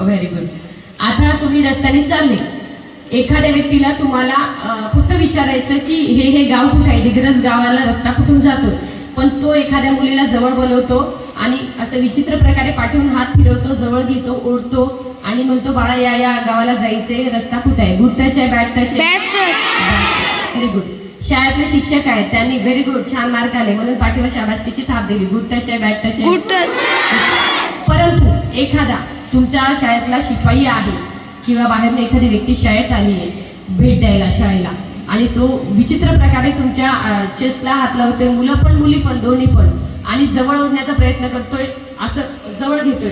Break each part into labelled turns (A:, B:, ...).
A: Very good. आता तुम्ही रस्त्याने चालले, एखाद्या व्यक्तीला तुम्हाला फक्त विचारायचं की हे गाव कुठे आहे, दिग्रस गावाला रस्ता कुठून जातो, पण तो एखाद्या मुलीला जवळ बोलवतो आणि असं विचित्र प्रकारे पाठवून हात फिरवतो, जवळ घेतो, ओढतो आणि म्हणतो बाळा या गावाला जायचंय, रस्ता कुठे आहे, गुड टच आहे बॅड टच आहे? Very good. शाळेतले शिक्षक आहेत, त्यांनी व्हेरी गुड छान मार्क आले म्हणून पाठीवर शाबासकीची थाप दिली, गुड टच आहे बॅड टच आहे? परंतु एखादा तुमच्या शाळेतला शिपाई आहे किंवा बाहेरनं एखादी व्यक्ती शाळेत आली आहे भेट द्यायला शाळेला आणि तो विचित्र प्रकारे तुमच्या चेस्टला हात लावतोय, मुलं पण मुली पण दोन्ही पण, आणि जवळ ओढण्याचा प्रयत्न करतोय, असं जवळ घेतोय,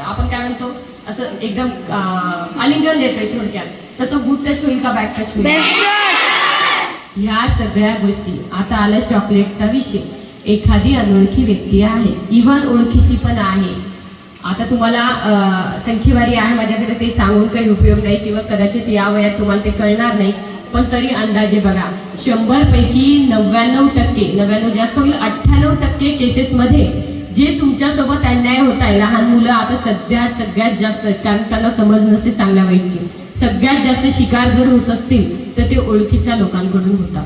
A: आपण काय म्हणतो असं एकदम आलिंगन देतोय थोडक्यात, तर तो गुड टच होईल का बॅड टच होईल? ह्या सगळ्या गोष्टी. आता आला चॉकलेटचा विषय. एखादी अनोळखी व्यक्ती आहे, इव्हन ओळखीची पण आहे, आता तुम्हाला संख्येवारी आहे माझ्याकडे, ते सांगून काही उपयोग नाही किंवा कदाचित या वयात तुम्हाला ते कळणार नाही, पण तरी अंदाजे बघा 100 पैकी 99%, 99 जास्त होईल, 98% केसेसमध्ये जे तुमच्यासोबत अन्याय होत आहे, लहान मुलं आता सगळ्यात जास्त, कारण त्यांना समज नसते चांगल्या वाईटची, सगळ्यात जास्त शिकार जर होत असतील तर ते ओळखीच्या लोकांकडून होतात.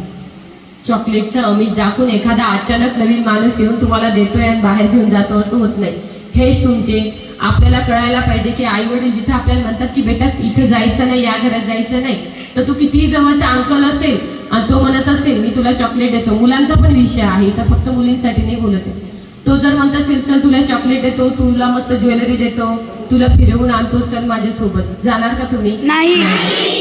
A: चॉकलेटचं अमिष दाखवून एखादा अचानक नवीन माणूस येऊन तुम्हाला देतोय आणि बाहेर घेऊन जातो असं होत नाही. हेच तुमचे. आपल्याला कळायला पाहिजे की आई वडील जिथे आपल्याला म्हणतात की बेटा इथं जायचं नाही, या घरात जायचं नाही, तर तो कितीही जवळचा अंकल असेल आणि तो म्हणत असेल मी तुला चॉकलेट देतो, मुलांचा पण विषय आहे तर फक्त मुलींसाठी नाही बोलत आहे, तो जर म्हणत असेल चल तुला चॉकलेट देतो, तुला मस्त ज्वेलरी देतो, तुला फिरवून आणतो, चल माझ्यासोबत, जाणार का तुम्ही? नाही.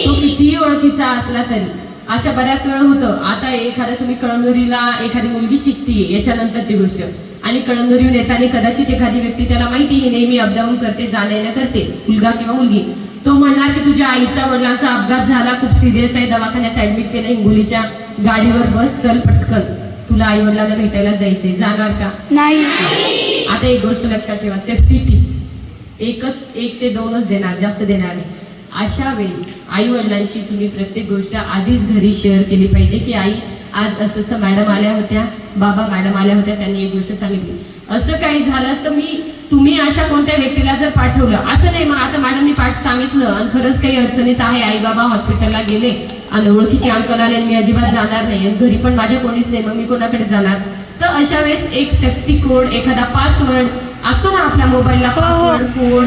A: तो कितीही ओळखीचा असला तरी. अशा बऱ्याच वेळ होतं. आता एखाद्या तुम्ही कळमनुरीला एखादी मुलगी शिकतीये, याच्यानंतरची गोष्ट, आणि कळमनुरीहून येताना कदाचित एखादी व्यक्ती त्याला माहिती ही नेहमी अपडाऊन करते, जाण्या येण्या करते, मुलगा किंवा मुलगी, तो म्हणणार की तुझ्या आईचा वडिलांचा अपघात झाला, खूप सिरियस आहे, दवाखान्यात ऍडमिट केलं, हिंगोलीच्या गाडीवर बस, चल पटकन, तुला आई वडिलांना भेटायला जायचंय, जाणार का? नाही. आता एक गोष्ट लक्षात ठेवा, सेफ्टी टीप, एक ते दोनच देणार, जास्त देणार नाही. अशा वेळेस आई वडिलांशी तुम्ही प्रत्येक गोष्ट आधीच घरी शेअर केली पाहिजे की आई आज असं मॅडम आल्या होत्या, बाबा मॅडम आल्या होत्या, त्यांनी एक गोष्ट सांगितली, असं काही झालं तर तुम्ही अशा कोणत्या व्यक्तीला जर पाठवलं, असं नाही मग आता मॅडमनी पाठ सांगितलं आणि खरंच काही अडचणीत आहे, आई बाबा हॉस्पिटलला गेले आणि ओळखीचे अंकल आले, मी अजिबात जाणार नाही, घरी पण माझ्या कोणीच नाही, मग मी कोणाकडे जाणार? तर अशा वेळेस एक सेफ्टी कोड, एखादा पासवर्ड असतो ना आपल्या मोबाईलला, पासवर्ड कोड,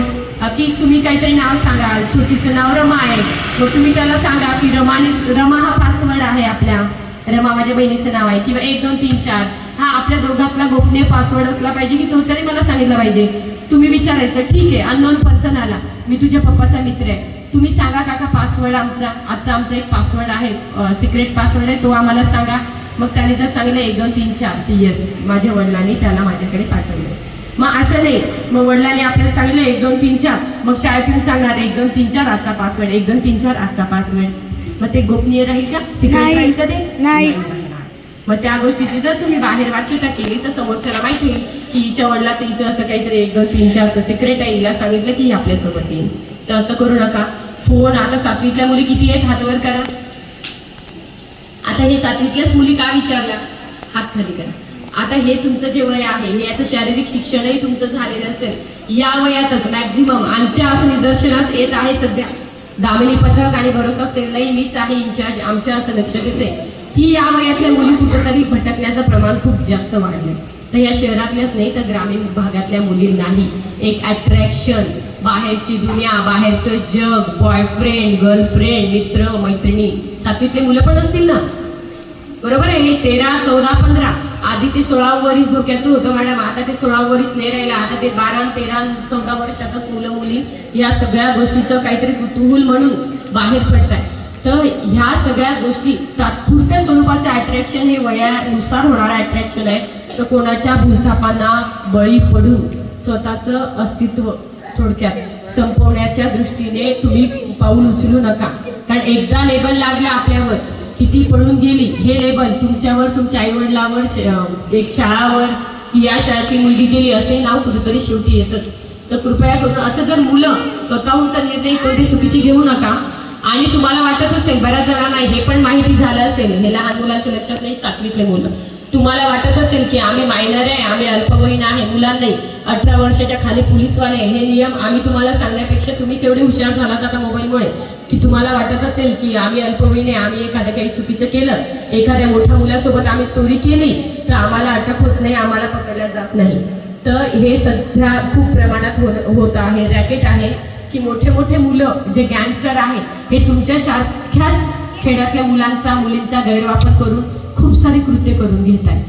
A: की तुम्ही काहीतरी नाव सांगाल, छोटीचं नाव रमा आहे, मग तुम्ही त्याला सांगा की रमा हा पासवर्ड आहे, आपल्या रमा माझ्या बहिणीचं नाव आहे, किंवा 1 2 3 4 हा आपल्या दोघातला गोपनीय पासवर्ड असला पाहिजे की तो तरी मला सांगितलं पाहिजे. तुम्ही विचारायचं ठीक आहे, अननोन पर्सन आला, मी तुझ्या पप्पाचा मित्र आहे, तुम्ही सांगा काका पासवर्ड आजचा एक पासवर्ड आहे, सिक्रेट पासवर्ड आहे, तो आम्हाला सांगा. मग त्याने जर सांगितलं 1 2 3 4 की येस माझ्या वडिलांनी त्याला माझ्याकडे पाठवलं. मग असं नाही, मग वडिलांनी आपल्याला सांगितलं 1 2 3 4, मग शाळेतून सांगणार 1 2 3 4 आजचा पासवर्ड, 1 2 3 4 आजचा पासवर्ड, मग ते गोपनीय राहील का? सिक्रेट राहील का? ते नाही. मग त्या गोष्टीची जर तुम्ही बाहेर वाच्यता केली तर समोरच्याला माहिती होईल की हिच्या वडिलाचं हिचं असं काहीतरी 1 2 3 4चं सिक्रेट आहे, हिला सांगितलं की आपल्यासोबत येईल. तर असं करू नका. फोन, आता 7वीतल्या मुली किती आहेत हातवर करा. आता हे 7वीतल्याच मुली का विचारल्या, हात खाली करा. आता हे तुमचं जे वय आहे, हे याचं शारीरिक शिक्षणही तुमचं झालेलं असेल, या वयातच मॅक्झिमम आमच्या असं निदर्शनास येत आहे सध्या, दामिनी पथक आणि भरोसा सेललाही मीच आहे इन्चार्ज, आमच्या असं लक्षात येते की या वयातल्या मुली कुठंतरी भटकण्याचं प्रमाण खूप जास्त वाढलं. तर या शहरातल्याच नाही तर ग्रामीण भागातल्या मुलींनाही एक अट्रॅक्शन, बाहेरची दुनिया, बाहेरचं जग, बॉयफ्रेंड, गर्लफ्रेंड, मित्र मैत्रिणी, 7वीतले मुलं पण असतील ना, बरोबर आहे? हे 13 14 15, आधी ते 16 वरीस धोक्याचं होतं मॅडम, आता ते 16 वरीस नाही राहिलं, आता ते 12 13 14 वर्षातच मुलं मुली या सगळ्या गोष्टीचं काहीतरी कुतूहल म्हणून बाहेर पडतात. तर ह्या सगळ्या गोष्टी तात्पुरत्या स्वरूपाचं अट्रॅक्शन, हे वयानुसार होणारं अट्रॅक्शन आहे. तर कोणाच्या भूलथापांना बळी पडून स्वतःचं अस्तित्व थोडक्यात संपवण्याच्या दृष्टीने तुम्ही पाऊल उचलू नका. कारण एकदा लेबल लागलं आपल्यावर, किती पळून गेली हे लेबल तुमच्यावर, तुमच्या आईवडिलावर, एक शाळावर की या शाळेतली मुलगी गेली असे नाव कुठेतरी शेवटी येतच. तर कृपया करून असं जर मुलं स्वतःहून तर निर्णय कोणती चुकीची घेऊ नका. आणि तुम्हाला वाटत असेल बऱ्याच जणांना हे पण माहिती झालं असेल, हे लहान मुलांच्या लक्षात नाही, 7वीतले मुलं तुम्हाला वाटत असेल की आम्ही मायनर आहे, आम्ही अल्पवयीन आहे, मुलांना 18 वर्षाच्या खाली पोलीसवाले, हे नियम आम्ही तुम्हाला सांगण्यापेक्षा तुम्हीच एवढे हुशार झालात आता मोबाईलमुळे की तुम्हाला वाटत असेल की आम्ही अल्पवयीन आहे, आम्ही एखादं काही चुकीचं केलं, एखाद्या मोठ्या मुलासोबत आम्ही चोरी केली तर आम्हाला अटक होत नाही, आम्हाला पकडल्या जात नाही. तर हे सध्या खूप प्रमाणात होत आहे, रॅकेट आहे की मोठे मोठे मुलं जे गँगस्टर आहे हे तुमच्यासारख्याच खेड्यातल्या मुलांचा मुलींचा गैरवापर करून खूप सारे कृत्य करून घेत आहे.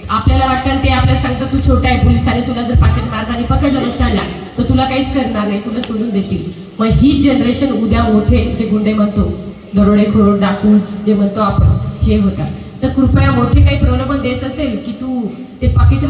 A: आपल्याला वाटतं ते आपल्याला सांगतं तू छोटा आहे, पोलिसांनी तुला जर पाकिट मारताना पकडलं नसताना तर तुला काहीच करणार नाही, तुला सोडून देतील. मग ही जनरेशन उद्या मोठे जे गुंडे म्हणतो, दरोडेखोर, डाकूज जे म्हणतो आपण, हे होतात. तर कृपया मोठे काही प्रलोभन देत असेल की तू ते पाकिट